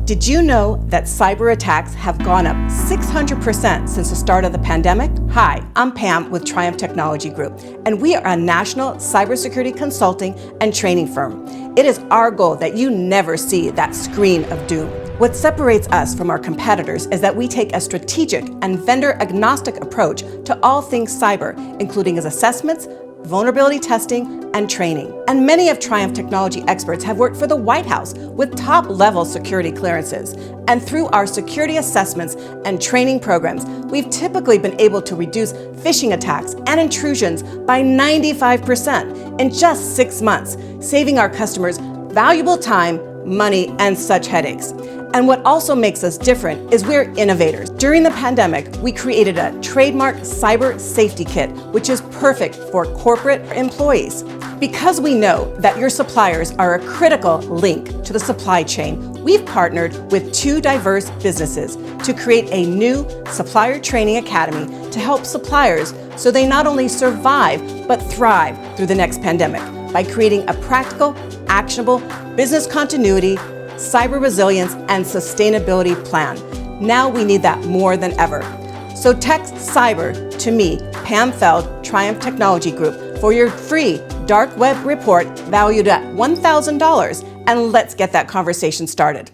Did you know that cyber attacks have gone up 600% since the start of the pandemic? Hi, I'm Pam with Triumph Technology Group, and we are a national cybersecurity consulting and training firm. It is our goal that you never see that screen of doom. What separates us from our competitors is that we take a strategic and vendor-agnostic approach to all things cyber, including as assessments, vulnerability testing, and training. And many of Triumph Technology experts have worked for the White House with top-level security clearances. And through our security assessments and training programs, we've typically been able to reduce phishing attacks and intrusions by 95% in just 6 months, saving our customers valuable time, money, and such headaches. And what also makes us different is we're innovators. During the pandemic, we created a trademark cyber safety kit, which is perfect for corporate employees. Because we know that your suppliers are a critical link to the supply chain, we've partnered with 2 diverse businesses to create a new supplier training academy to help suppliers so they not only survive, but thrive through the next pandemic by creating a practical, actionable business continuity, cyber resilience, and sustainability plan. Now we need that more than ever. So text cyber to me, Pam Feld, Triumph Technology Group, for your free dark web report valued at $1,000, and let's get that conversation started.